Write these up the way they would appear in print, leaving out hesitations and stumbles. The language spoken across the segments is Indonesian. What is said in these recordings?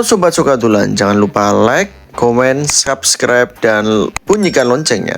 Halo Sobat Sukadulan, jangan lupa like, komen, subscribe, dan bunyikan loncengnya.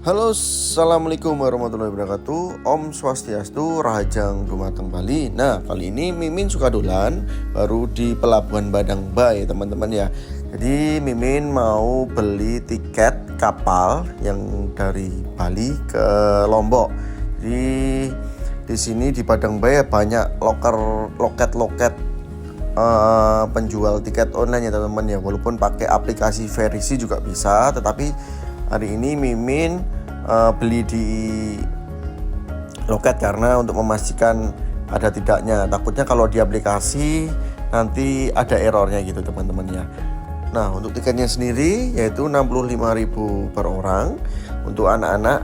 Halo, assalamualaikum warahmatullahi wabarakatuh. Om Swastiastu, Rahajang Dumateng Bali. Nah, kali ini Mimin Sukadulan baru di Pelabuhan Badang Bay, teman-teman ya. Jadi Mimin mau beli tiket kapal yang dari Bali ke Lombok. Jadi di sini di Badang Bay banyak loket penjual tiket online ya teman-teman ya. Walaupun pakai aplikasi Verisi juga bisa, tetapi hari ini Mimin beli di loket karena untuk memastikan ada tidaknya. Takutnya kalau di aplikasi nanti ada errornya gitu teman-teman ya. Nah, untuk tiketnya sendiri yaitu 65.000 per orang. Untuk anak-anak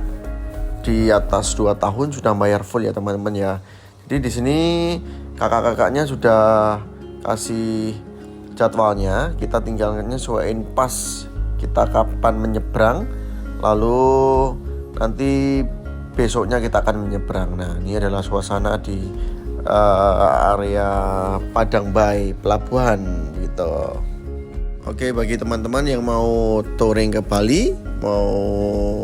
di atas 2 tahun sudah bayar full ya teman-teman ya. Jadi di sini kakak-kakaknya sudah kasih jadwalnya. Kita tinggal nyesuaiin pas kita kapan menyeberang, lalu nanti besoknya kita akan menyeberang. Nah, ini adalah suasana di area Padang Bay pelabuhan gitu. Oke, bagi teman-teman yang mau touring ke Bali, mau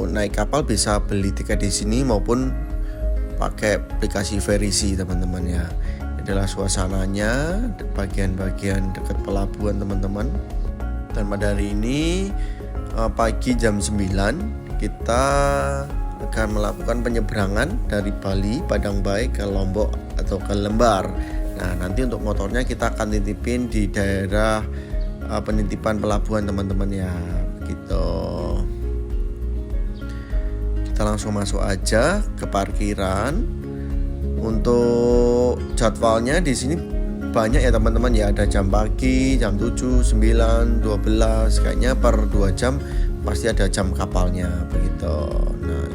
naik kapal bisa beli tiket di sini maupun pakai aplikasi Verisi teman-teman ya. Ini adalah suasananya bagian-bagian dekat pelabuhan teman-teman. Dan pada hari ini pagi jam 9 kita akan melakukan penyeberangan dari Bali, Padang Bay ke Lombok atau ke Lembar. Nah, nanti untuk motornya kita akan titipin di daerah penitipan pelabuhan teman-teman ya, gitu. Kita langsung masuk aja ke parkiran. Untuk jadwalnya di sini banyak ya teman-teman ya, ada jam pagi, jam 7, 9, 12, kayaknya per 2 jam pasti ada jam kapalnya begitu. Nah,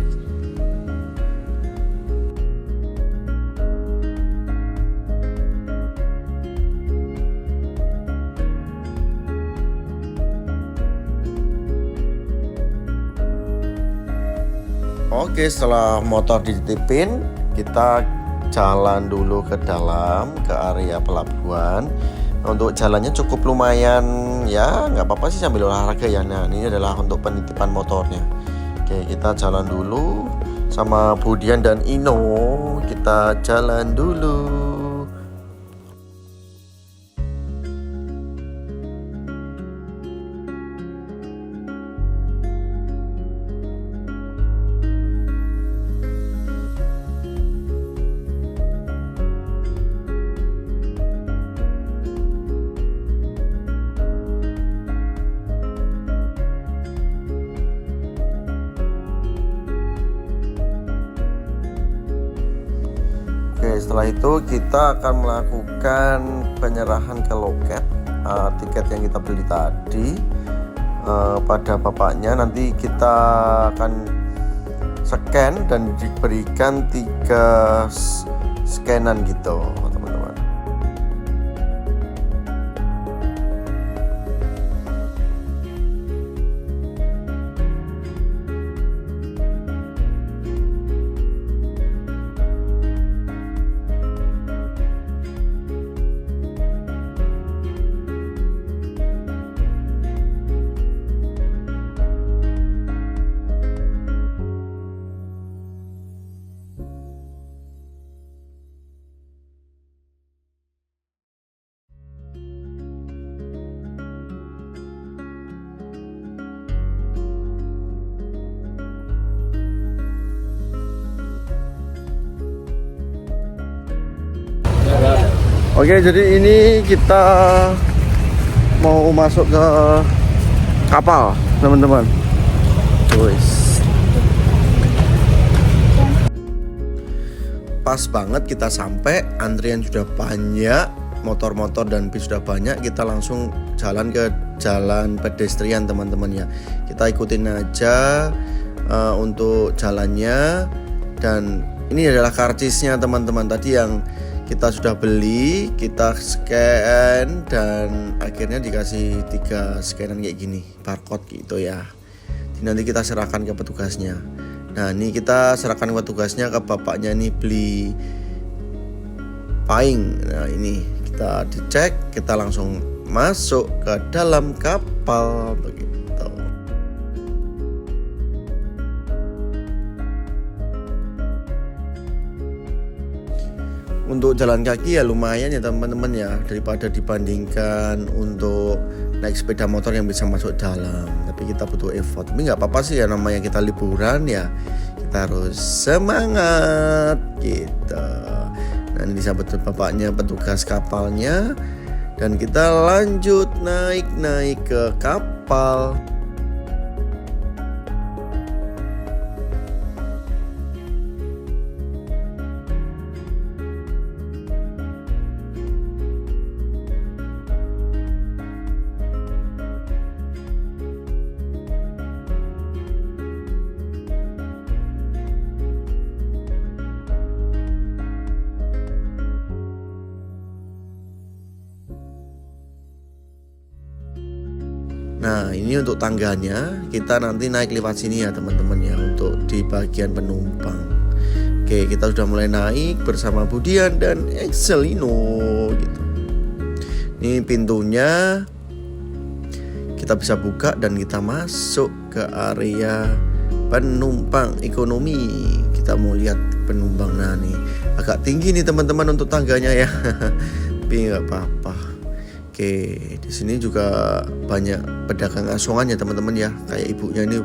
oke, setelah motor dititipin, kita jalan dulu ke dalam, ke area pelabuhan. Untuk jalannya cukup lumayan ya, nggak apa-apa sih sambil olahraga ya. Nah, ini adalah untuk penitipan motornya. Oke, kita jalan dulu sama Budian dan Ino. Kita jalan dulu. Oke, setelah itu kita akan melakukan penyerahan ke loket tiket yang kita beli tadi pada bapaknya. Nanti kita akan scan dan diberikan 3 scanan gitu teman-teman. Oke, jadi ini kita mau masuk ke kapal, teman-teman. Pas banget kita sampai, antrian sudah banyak, motor-motor dan bis sudah banyak. Kita langsung jalan ke jalan pedestrian, teman-teman ya. Kita ikutin aja untuk jalannya. Dan ini adalah karcisnya teman-teman tadi yang kita sudah beli, kita scan dan akhirnya dikasih 3 scanan kayak gini, barcode gitu ya. Jadi nanti kita serahkan ke petugasnya. Nah ini kita serahkan ke petugasnya, ke bapaknya nih beli paing. Nah ini kita dicek, kita langsung masuk ke dalam kapal begitu. Untuk jalan kaki ya lumayan ya teman-teman ya, daripada dibandingkan untuk naik sepeda motor yang bisa masuk dalam. Tapi kita butuh effort. Tapi nggak apa-apa sih ya, namanya kita liburan ya, kita harus semangat gitu. Nah ini disambut bapaknya petugas kapalnya, dan kita lanjut naik ke kapal. Nah ini untuk tangganya, kita nanti naik lewat sini ya teman-teman ya, untuk di bagian penumpang. Oke, kita sudah mulai naik bersama Budian dan Excelino gitu. Ini pintunya kita bisa buka dan kita masuk ke area penumpang ekonomi. Kita mau lihat penumpang. Nah nih agak tinggi nih teman-teman untuk tangganya ya. Tapi nggak apa-apa. Oke, di sini juga banyak pedagang asongan ya teman-teman ya. Kayak ibunya ini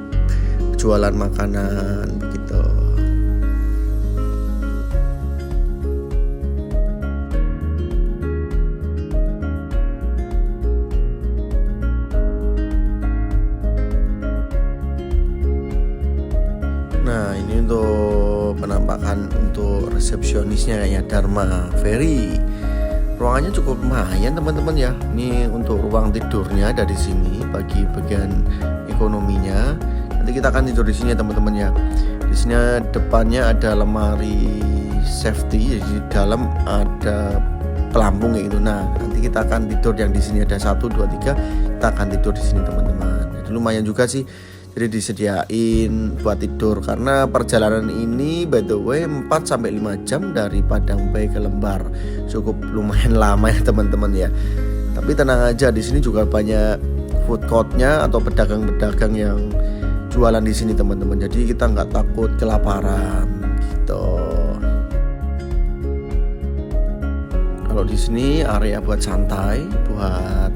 jualan makanan begitu. Nah, ini untuk penampakan untuk resepsionisnya kayaknya Dharma Ferry. Ruangannya cukup lumayan teman-teman ya. Ini untuk ruang tidurnya ada di sini bagi bagian ekonominya. Nanti kita akan tidur di sini ya teman-teman ya. Di sini depannya ada lemari safety, jadi di dalam ada pelampung kayak gitu. Nah, nanti kita akan tidur yang di sini ada 1, 2, 3. Kita akan tidur di sini teman-teman. Jadi lumayan juga sih. Jadi disediain buat tidur, karena perjalanan ini by the way 4-5 jam dari Padang Bay ke Lembar. Cukup lumayan lama ya teman-teman ya. Tapi tenang aja, di sini juga banyak food courtnya atau pedagang-pedagang yang jualan di sini teman-teman. Jadi kita nggak takut kelaparan gitu. Kalau di sini area buat santai, buat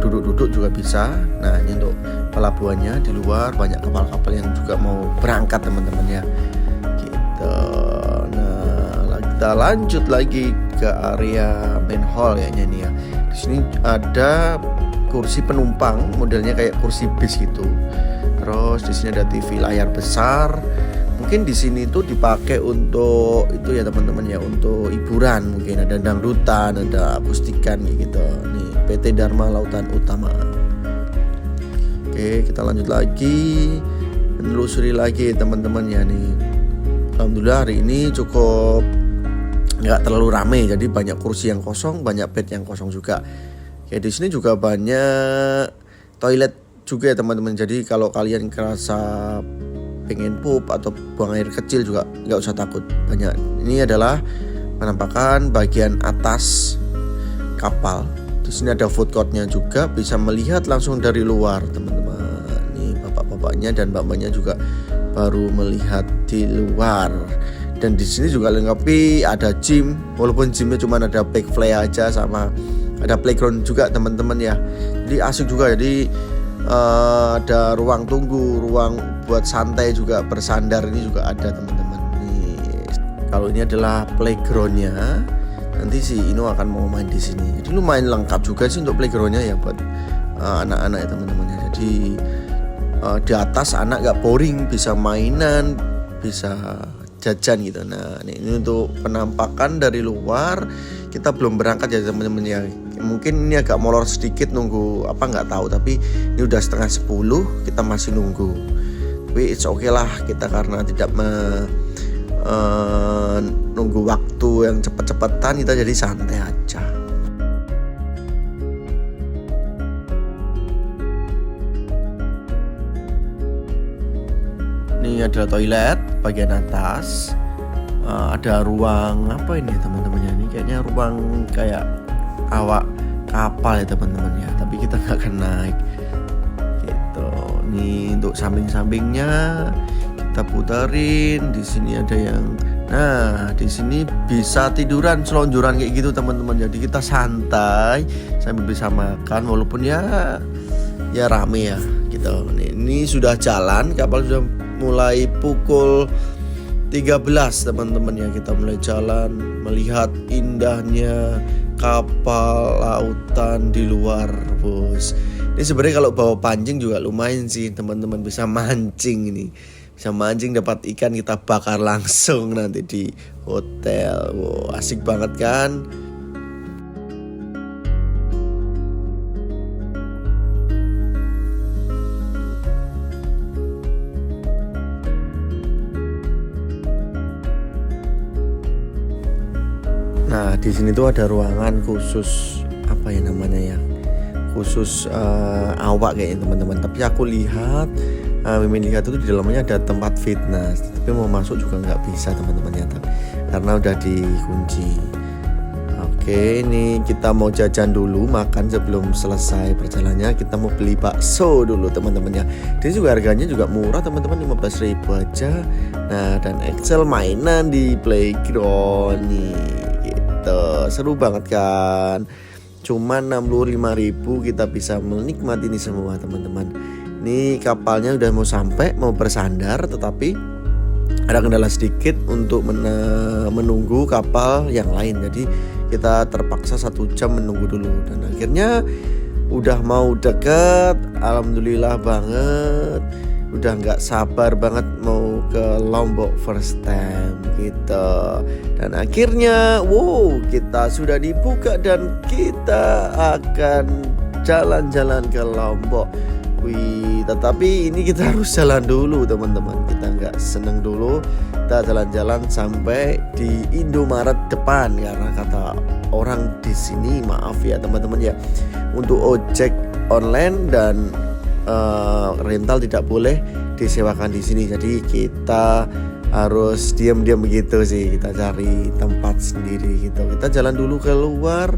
duduk-duduk juga bisa. Nah ini untuk pelabuhannya, di luar banyak kapal-kapal yang juga mau berangkat teman-teman ya gitu. Nah kita lanjut lagi ke area main hall ya ini ya. Di sini ada kursi penumpang, modelnya kayak kursi bis gitu. Terus di sini ada TV layar besar. Mungkin di sini tuh dipakai untuk itu ya teman-teman ya, untuk hiburan. Mungkin ada dangdutan, ada akustikan gitu. Nih PT Dharma Lautan Utama. Oke, kita lanjut lagi, menelusuri lagi teman-teman ya nih. Alhamdulillah hari ini cukup nggak terlalu ramai, jadi banyak kursi yang kosong, banyak bed yang kosong juga. Oke, di sini juga banyak toilet juga ya teman-teman. Jadi kalau kalian kerasa pengen pup atau buang air kecil juga nggak usah takut, banyak. Ini adalah penampakan bagian atas kapal. Di sini ada food courtnya juga, bisa melihat langsung dari luar teman-teman. Nih bapak-bapaknya dan mbak-mbaknya juga baru melihat di luar. Dan di sini juga lengkapi ada gym, walaupun gymnya cuma ada back play aja, sama ada playground juga teman-teman ya. Jadi asik juga, jadi ada ruang tunggu, ruang buat santai juga, bersandar ini juga ada teman-teman. Nih, kalau ini adalah playgroundnya, nanti si Ino akan mau main di sini. Jadi lumayan lengkap juga sih untuk playgroundnya ya buat anak-anak ya teman-teman ya. Jadi di atas anak gak boring, bisa mainan, bisa jajan gitu. Nah ini untuk penampakan dari luar. Kita belum berangkat ya teman-teman ya. Mungkin ini agak molor sedikit, nunggu apa nggak tahu, tapi ini udah 9:30, kita masih nunggu. Tapi it's okay lah kita, karena tidak nunggu waktu yang cepet-cepetan, kita jadi santai aja. Ini adalah toilet bagian atas. Ada ruang apa ini teman-teman ya? Ini kayaknya ruang kayak awak kapal ya teman-teman ya. Tapi kita nggak akan naik. Gitu. Ini untuk samping-sampingnya kita puterin. Di sini ada yang, nah di sini bisa tiduran selonjoran kayak gitu teman-teman. Jadi kita santai sambil bisa makan walaupun ya rame ya gitu. Ini sudah jalan, kapal sudah mulai pukul 13 teman-teman ya, kita mulai jalan melihat indahnya kapal lautan di luar, bos. Ini sebenarnya kalau bawa pancing juga lumayan sih teman-teman, bisa mancing ini. Bisa mancing, dapat ikan kita bakar langsung nanti di hotel. Wow, asik banget kan? Nah, di sini tuh ada ruangan khusus apa ya namanya ya? Khusus awak kayaknya teman-teman. Tapi aku lihat Mimin lihat itu di dalamnya ada tempat fitness. Tapi mau masuk juga nggak bisa teman-teman ya, karena udah dikunci. Oke, ini kita mau jajan dulu, makan sebelum selesai perjalanannya. Kita mau beli bakso dulu teman-teman ya. Ini juga harganya juga murah teman-teman, 15.000 aja. Nah, dan Excel mainan di playground nih. Seru banget kan. Cuman 65.000 kita bisa menikmati ini semua teman-teman. Ini kapalnya udah mau sampai, mau bersandar, tetapi ada kendala sedikit untuk menunggu kapal yang lain. Jadi kita terpaksa 1 jam menunggu dulu. Dan akhirnya udah mau deket. Alhamdulillah banget. Udah gak sabar banget mau ke Lombok first time gitu. Dan akhirnya kita sudah dibuka dan kita akan jalan-jalan ke Lombok. Tetapi ini kita harus jalan dulu teman-teman. Kita gak seneng dulu, kita jalan-jalan sampai di Indomaret depan. Karena kata orang di sini, maaf ya teman-teman ya, untuk ojek online dan rental tidak boleh disewakan di sini. Jadi kita harus diam-diam begitu sih, kita cari tempat sendiri gitu. Kita jalan dulu keluar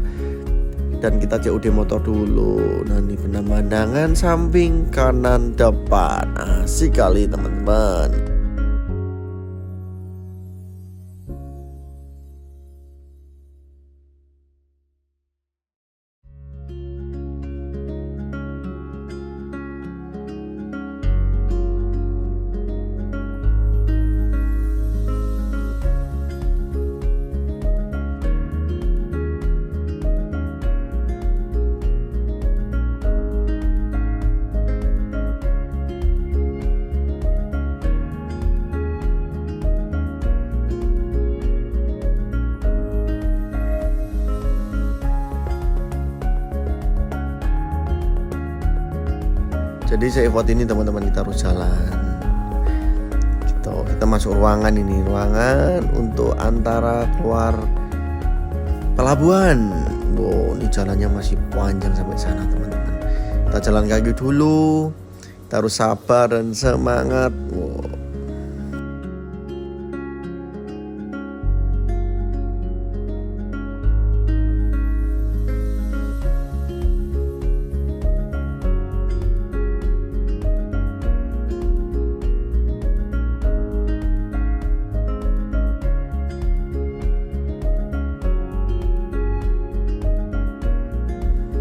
dan kita COD motor dulu. Nah, ini pemandangan samping kanan depan, asik kali teman-teman. Jadi se-effort ini teman-teman kita harus jalan gitu. Kita masuk ruangan ini, ruangan untuk antara keluar pelabuhan. Ini jalannya masih panjang sampai sana teman-teman. Kita jalan kaki dulu. Kita harus sabar dan semangat.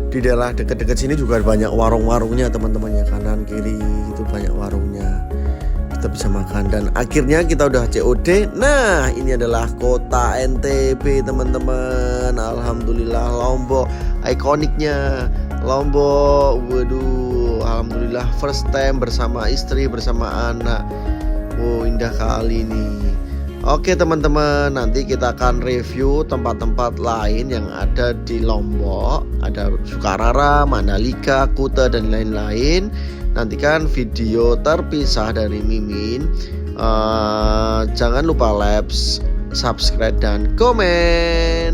Di daerah dekat-dekat sini juga banyak warung-warungnya teman-teman ya, kanan kiri itu banyak warungnya, kita bisa makan. Dan akhirnya kita udah COD. Nah, ini adalah kota NTB teman-teman. Alhamdulillah, Lombok, ikoniknya Lombok. Waduh, alhamdulillah first time bersama istri, bersama anak. Indah kali nih. Oke teman-teman, nanti kita akan review tempat-tempat lain yang ada di Lombok. Ada Sukarara, Mandalika, Kuta dan lain-lain. Nantikan video terpisah dari Mimin Jangan lupa like, subscribe dan komen.